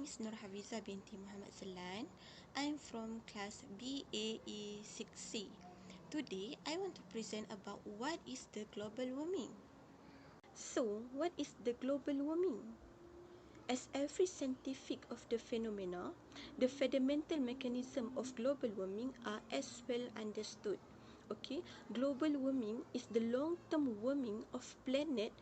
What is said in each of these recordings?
is Nur Hafiza binti Muhammad Zelan. I'm from class BAE 6C. Today, I want to present about what is the global warming. So, what is the global warming? As every scientific of the phenomena, the fundamental mechanism of global warming are as well understood. Okay, global warming is the long-term warming of planet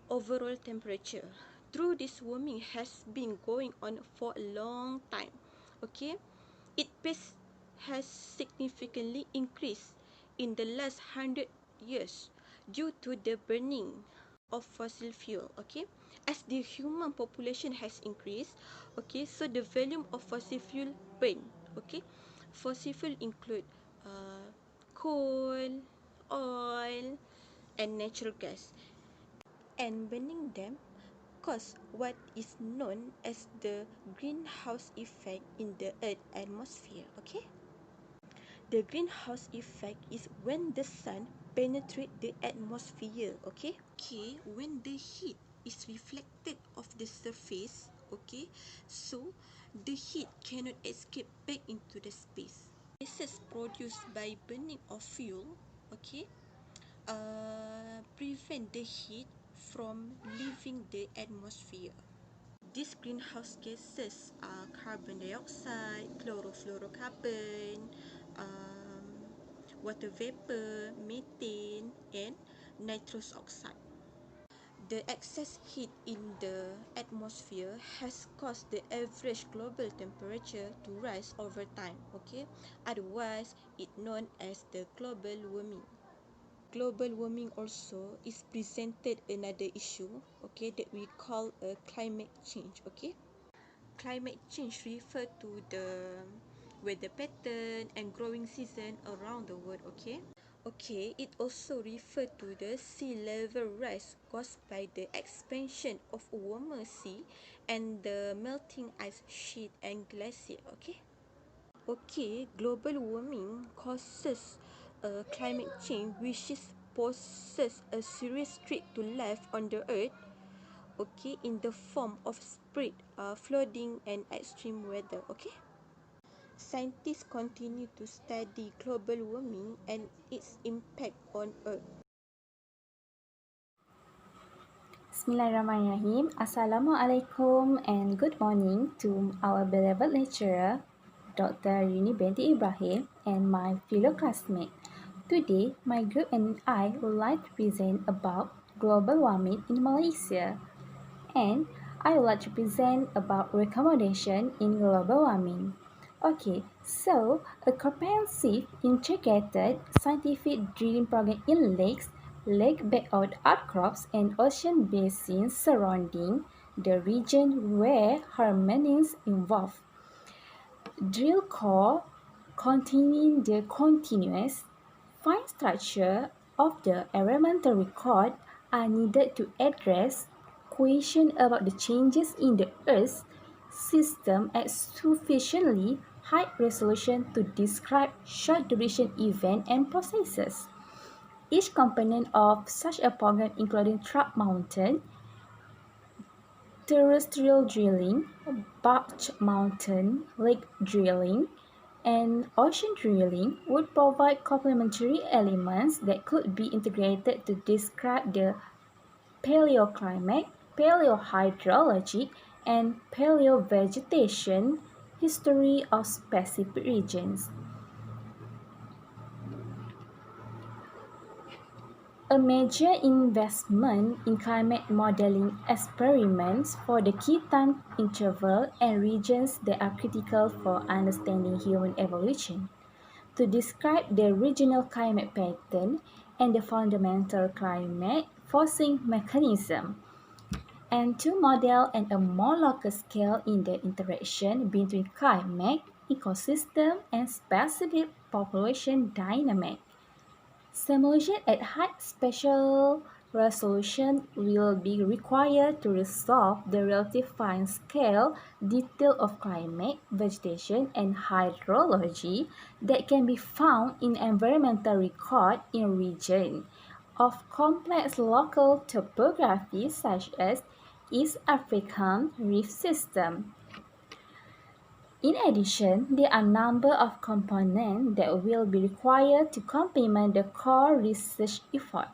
overall temperature. Through this warming has been going on for a long time. Okay, its pace has significantly increased in the last 100 years due to the burning of fossil fuel. Okay, as the human population has increased, okay, so the volume of fossil fuel burn. Okay, fossil fuel include coal, oil, and natural gas, and burning them cause what is known as the greenhouse effect in the Earth atmosphere. Okay, the greenhouse effect is when the sun penetrates the atmosphere. Okay, when the heat is reflected off the surface. Okay, so the heat cannot escape back into the space. Gases produced by burning of fuel, okay, prevent the heat from leaving the atmosphere. These greenhouse gases are carbon dioxide, chlorofluorocarbon, water vapor, methane, and nitrous oxide. The excess heat in the atmosphere has caused the average global temperature to rise over time. Okay, otherwise it known as the global warming. Global warming also is presented another issue, okay, that we call a climate change. Okay, climate change refer to the weather pattern and growing season around the world. Okay, it also refer to the sea level rise caused by the expansion of a warmer sea and the melting ice sheet and glacier. Okay, global warming causes climate change which is poses a serious threat to life on the earth, okay, in the form of spread, flooding and extreme weather. Okay, scientists continue to study global warming and its impact on earth. Bismillahirrahmanirrahim. Assalamualaikum and good morning to our beloved lecturer, Dr. Yuni Binti Ibrahim, and my fellow classmates. Today, my group and I would like to present about global warming in Malaysia. And I would like to present about recommendation in global warming. Okay, so a comprehensive, integrated scientific drilling program in lakes, lake-backed outcrops, and ocean basins surrounding the region where harmony is involved. Drill core containing the continuous, fine structure of the environmental record are needed to address questions about the changes in the Earth's system at sufficiently high resolution to describe short-duration events and processes. Each component of such a program, including truck mounted, terrestrial drilling, barge mounted lake drilling, and ocean drilling, would provide complementary elements that could be integrated to describe the paleoclimate, paleohydrology, and paleovegetation history of specific regions. A major investment in climate modeling experiments for the key time interval and regions that are critical for understanding human evolution, to describe the regional climate pattern and the fundamental climate forcing mechanism, and to model at a more local scale in the interaction between climate, ecosystem, and specific population dynamic. Simulation at high spatial resolution will be required to resolve the relative fine-scale detail of climate, vegetation, and hydrology that can be found in environmental record in regions of complex local topography such as East African Rift System. In addition, there are a number of components that will be required to complement the core research effort.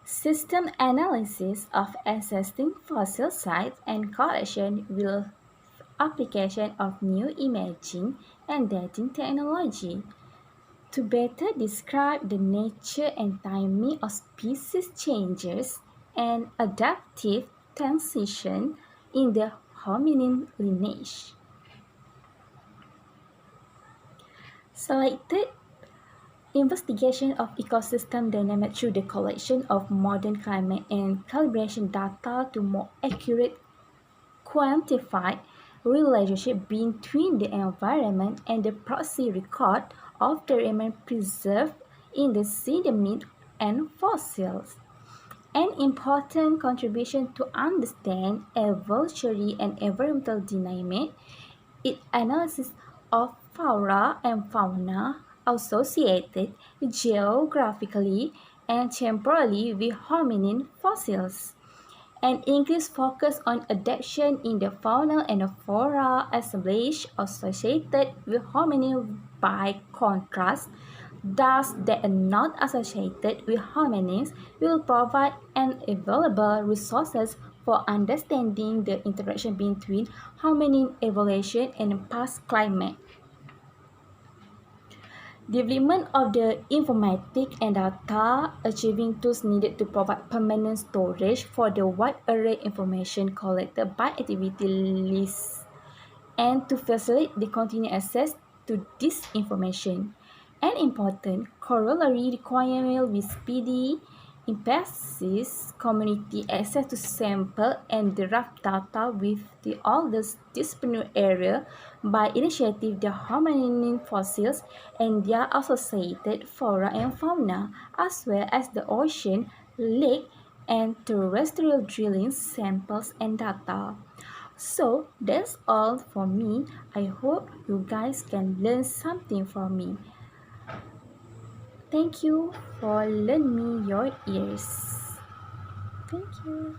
System analysis of existing fossil sites and collection with application of new imaging and dating technology. To better describe the nature and timing of species changes and adaptive transition in the hominin lineage. Selected investigation of ecosystem dynamics through the collection of modern climate and calibration data to more accurate quantify relationship between the environment and the proxy record of the remain preserved in the sediment and fossils. An important contribution to understand evolutionary and environmental dynamics is analysis of flora and fauna associated geographically and temporally with hominin fossils. An increased focus on adaptation in the fauna and flora assemblage associated with hominin by contrast, thus that are not associated with hominins will provide invaluable resources for understanding the interaction between hominin evolution and past climate. Development of the informatic and data achieving tools needed to provide permanent storage for the wide array information collected by activity lists and to facilitate the continued access to this information. An important corollary requirement will be speedy, impedes community access to sample and draft data with the oldest disponible area by initiative the hominin fossils and their associated flora and fauna, as well as the ocean, lake, and terrestrial drilling samples and data. So that's all for me. I hope you guys can learn something from me. Thank you for lending me your ears. Thank you.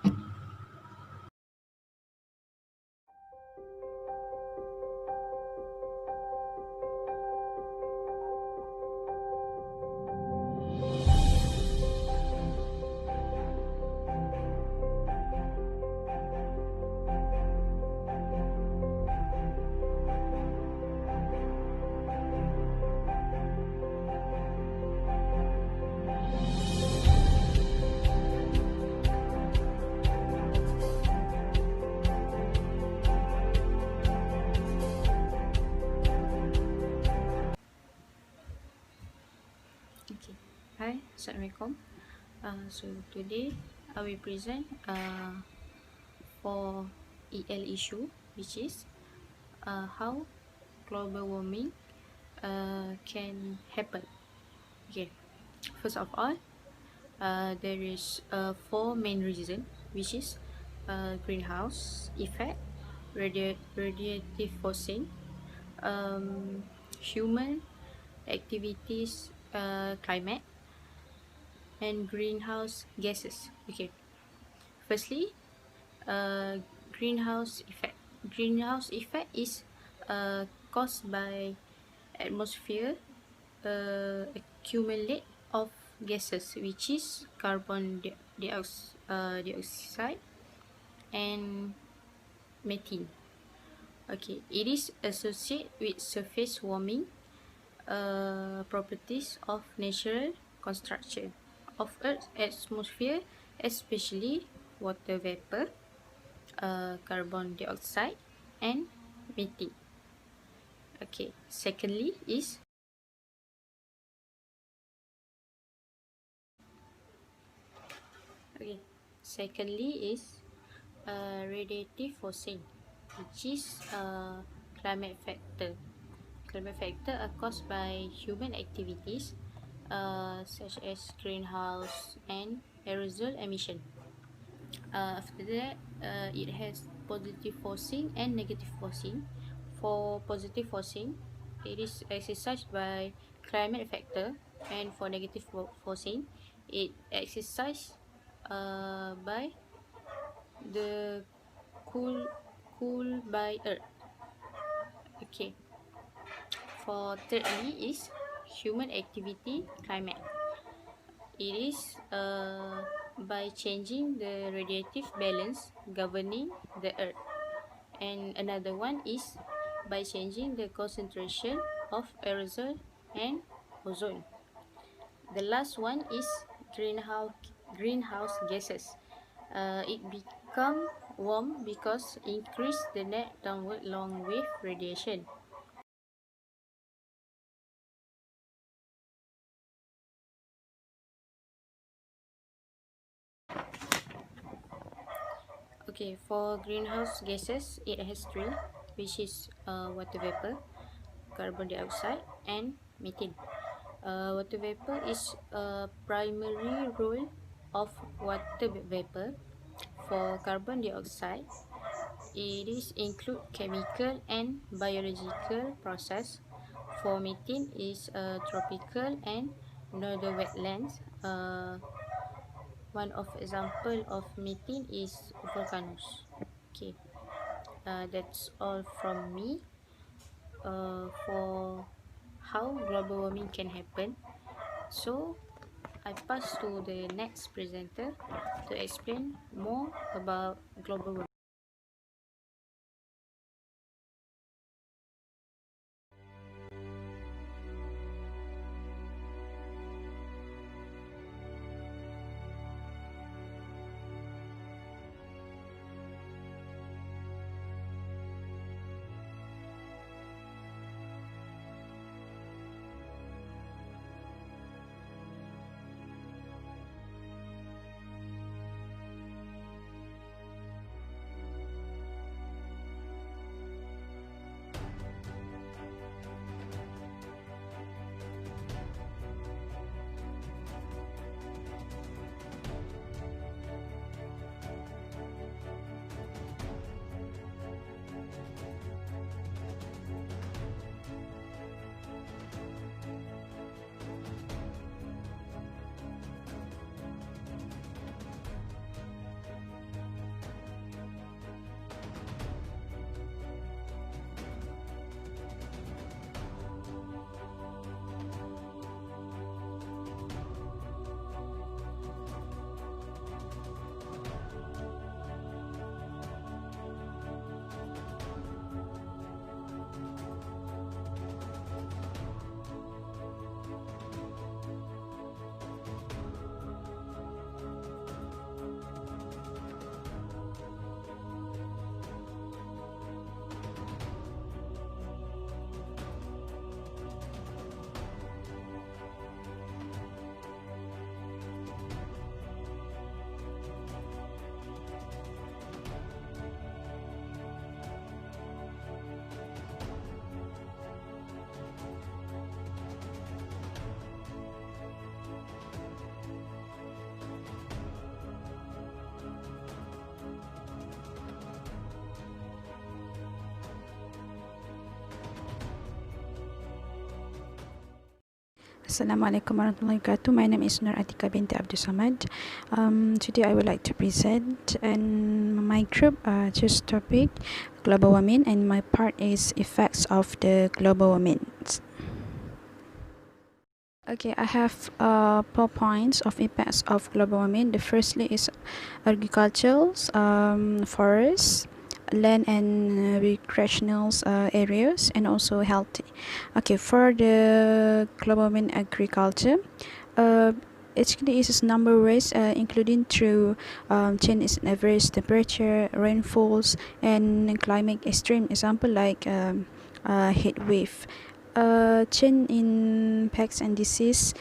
Okay. Hi, Assalamualaikum. So today I will present for EL issue, which is how global warming can happen. Okay. First of all, there is four main reasons, which is greenhouse effect, radiative forcing, human activities, climate, and greenhouse gases. Okay, firstly, greenhouse effect. Greenhouse effect is caused by atmosphere accumulate of gases, which is carbon dioxide and methane. Okay, it is associated with surface warming properties of natural construction of Earth's atmosphere, especially water vapor, carbon dioxide, and methane. Okay, secondly is radiative forcing, which is climate factor. Climate factor are caused by human activities such as greenhouse and aerosol emission. After that, it has positive forcing and negative forcing. For positive forcing, it is exercised by climate factor, and for negative forcing, it exercised by the cool by Earth. Okay. For thirdly is human activity climate. It is by changing the radiative balance governing the earth. And another one is by changing the concentration of aerosol and ozone. The last one is greenhouse gases. It become warm because increase the net downward long wave radiation. Okay, for greenhouse gases, it has three, which is water vapor, carbon dioxide, and methane. Water vapor is a primary role of water vapor. For carbon dioxide, it is include chemical and biological process. For methane is tropical and northern wetlands. One of example of methane is volcanoes. Okay, that's all from me. For how global warming can happen. So I pass to the next presenter to explain more about global warming. Assalamualaikum warahmatullahi wabarakatuh. My name is Nur Atika binti Abdul Samad. Today I would like to present, and my group choose topic global warming, and my part is effects of the global warming. Okay, I have 4 points of impacts of global warming. The firstly is agricultural, forests, land and recreational areas, and also healthy. Okay, for the global warming agriculture, actually is number of ways, including through change in average temperature, rainfalls, and climate extreme. Example like heat wave. Change in pests and disease,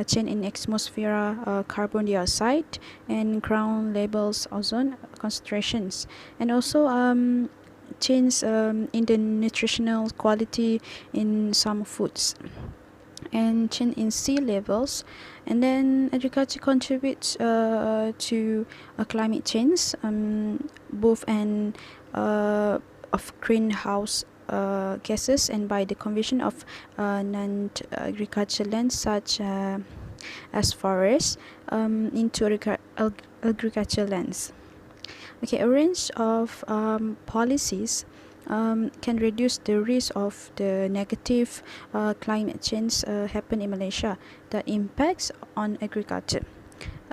change in atmosphere carbon dioxide, and ground levels ozone concentrations, and also change in the nutritional quality in some foods, and change in sea levels. And then agriculture contributes to climate change, both and of greenhouse gases, and by the conversion of non-agricultural lands such as forests into agricultural lands. Okay, a range of policies can reduce the risk of the negative climate change happen in Malaysia. The impacts on agriculture.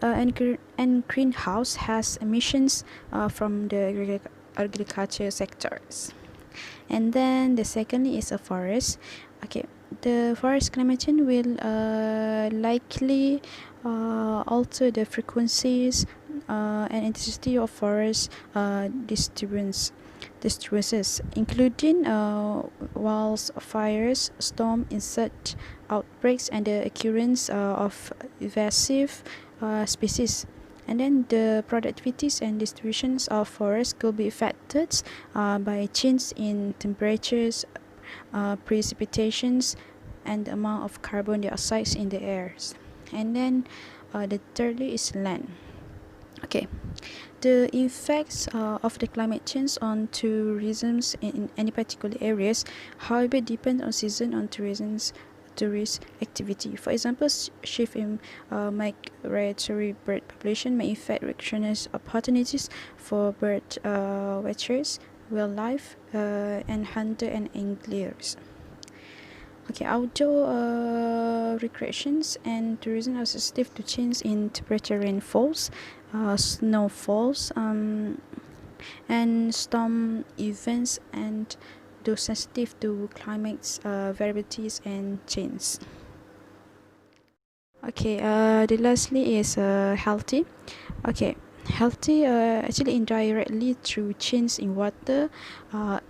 And greenhouse has emissions from the agriculture sectors. And then the secondly is a forest. Okay, the forest climate change will likely alter the frequencies and intensity of forest disturbances, including wildfires, storm, insect outbreaks, and the occurrence of invasive species. And then the productivities and distributions of forests could be affected by change in temperatures, precipitations, and the amount of carbon dioxide in the air. And then the thirdly is land. Okay, the effects of the climate change on tourism in any particular areas, however, depend on season on tourist activity. For example, shift in migratory bird population may affect recreational opportunities for bird watchers, wildlife, and hunter and anglers. Okay, outdoor recreations and tourism are sensitive to change in temperature, rainfalls, snowfalls, and storm events, and those sensitive to climate variabilities and change. Okay, the lastly is healthy. Okay, healthy actually indirectly through change in water,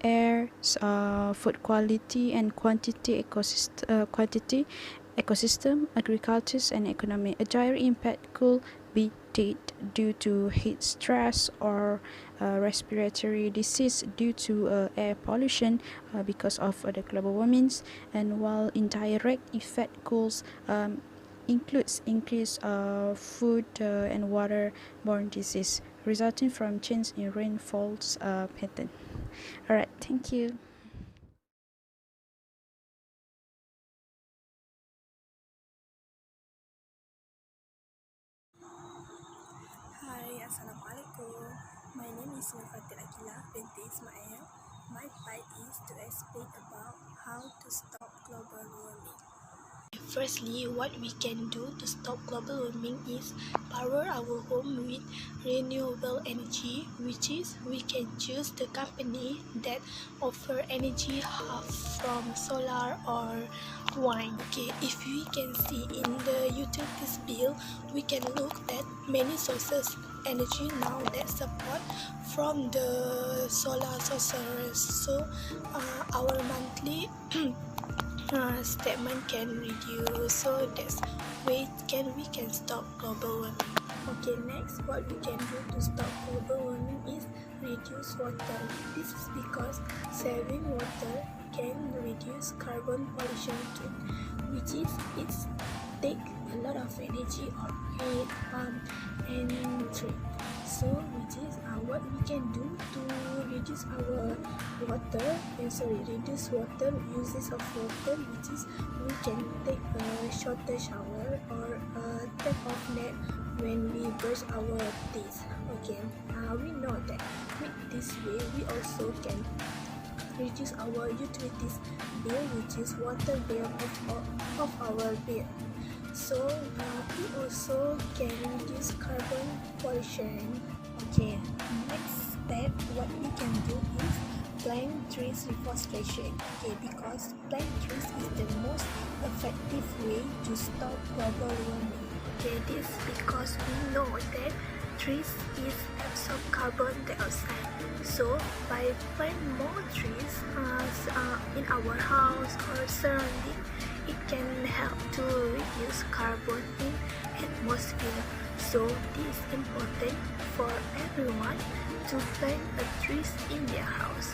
air, food quality and quantity, ecosystem, agriculture and economy. A direct impact could be due to heat stress or respiratory disease due to air pollution because of the global warming, and while indirect effect could includes increased food and waterborne disease resulting from change in rainfall's pattern. Alright, thank you. Hi, Assalamualaikum. My name is Nurfatil Akila binti Ismail. My part is to explain about how to stop global warming. Firstly, what we can do to stop global warming is power our home with renewable energy, which is we can choose the company that offer energy from solar or wind. Okay, if we can see in the utilities bill, we can look at many sources energy now that support from the solar sources. So our monthly statement can reduce, so that's way we can stop global warming. Okay, next what we can do to stop global warming is reduce water. This is because saving water can reduce carbon pollution too, which is it take a lot of energy or heat, pump and treat. So which is what we can do to reduce our reduce water uses of water, which is we can take a shorter shower or take off nap when we brush our teeth. Okay, we know that with this way we also can reduce our utilities bill, which is water bill of our bill. So we also can reduce carbon pollution. Okay, next step what we can do is plant trees reforestation. Okay, because plant trees is the most effective way to stop global warming. Okay, this because we know that trees is absorb carbon dioxide. So by planting more trees in our house or surrounding, it can help to reduce carbon in atmosphere. So this is important for everyone to plant a trees in their house.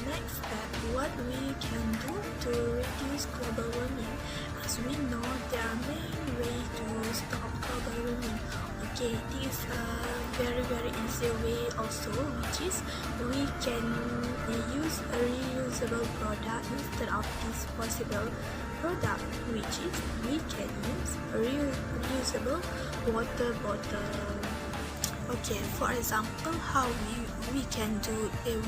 Next step, what we can do to reduce global warming, as we know there are many ways to stop global warming. Okay, this is a very easy way also, which is we can use a reusable product instead of disposable product, which is we can use a reusable water bottle. Okay, for example, how we can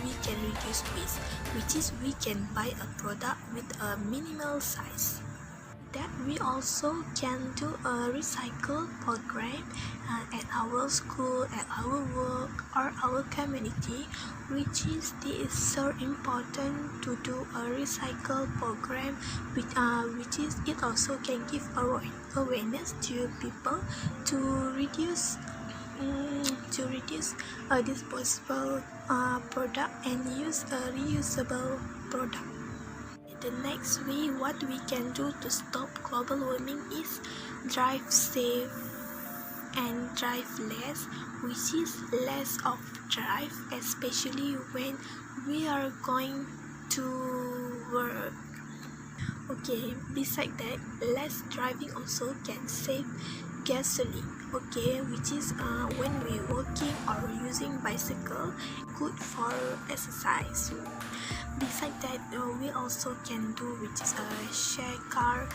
we can reduce waste, which is we can buy a product with a minimal size. That we also can do a recycle program at our school, at our work, or our community, this is so important to do a recycle program, which is it also can give awareness to people to reduce disposable product and use a reusable product. The next way what we can do to stop global warming is drive safe and drive less, which is less of drive, especially when we are going to work. Okay, beside that, less driving also can save gasoline. Okay, which is when we walking or using bicycle, good for exercise. Beside that, we also can do which is a share car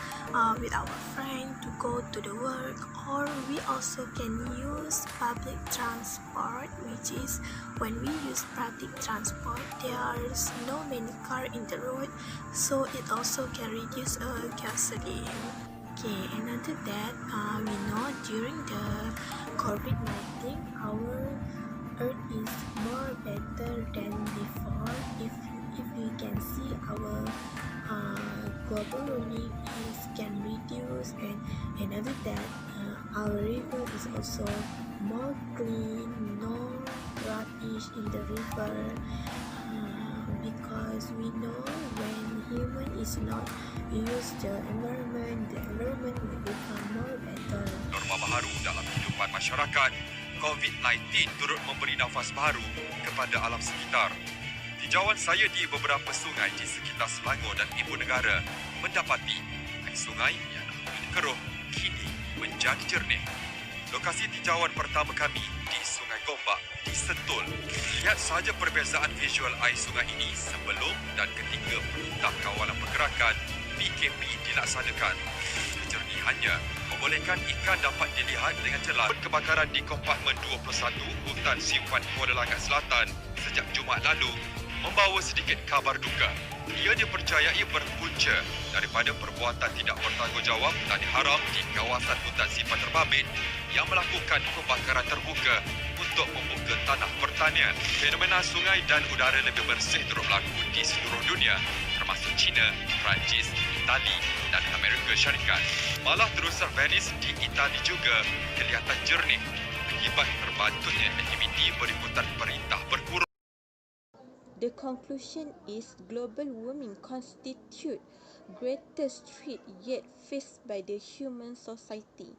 with our friend to go to the work, or we also can use public transport, which is when we use public transport there's no many car in the road, so it also can reduce gasoline. Okay, another that we know during the COVID-19 our earth is more better than before. If we can see our global warming is can reduce, and another that our river is also more clean, no rubbish in the river, because we know when human is not use the environment will become more better. Norma baharu dalam kehidupan masyarakat, COVID-19 turut memberi nafas baru kepada alam sekitar. Tinjauan saya di beberapa sungai di sekitar Selangor dan Ibu Negara mendapati air sungai yang dahulu keruh kini menjadi jernih. Lokasi tinjauan pertama kami di Sungai Gombak di Sentul. Lihat sahaja perbezaan visual air sungai ini sebelum dan ketika Perintah Kawalan Pergerakan PKP dilaksanakan. Kejernihannya membolehkan ikan dapat dilihat dengan jelas. Kebakaran di kompartmen 21 Hutan Simpan Kuala Langat Selatan sejak Jumaat lalu membawa sedikit kabar duka. Ia dipercayai berpunca daripada perbuatan tidak bertanggungjawab dan haram di kawasan hutan simpan terbabit yang melakukan pembakaran terbuka untuk membuka tanah pertanian. Fenomena sungai dan udara lebih bersih turut berlaku di seluruh dunia, termasuk China, Perancis, Itali dan Amerika Syarikat. Malah terusan Venice di Itali juga kelihatan jernih akibat terbantunya aktiviti berikutan perintah berkurang. The conclusion is global warming constitutes greatest threat yet faced by the human society.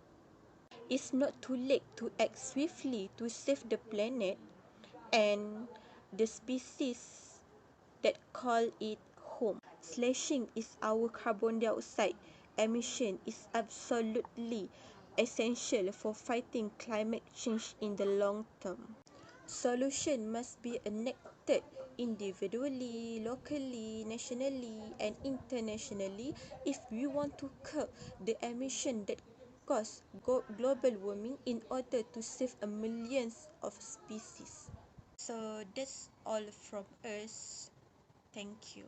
It's not too late to act swiftly to save the planet and the species that call it home. Slashing is our carbon dioxide emission is absolutely essential for fighting climate change in the long term. Solution must be enacted individually, locally, nationally, and internationally if we want to curb the emission that cause global warming in order to save millions of species. So that's all from us. Thank you.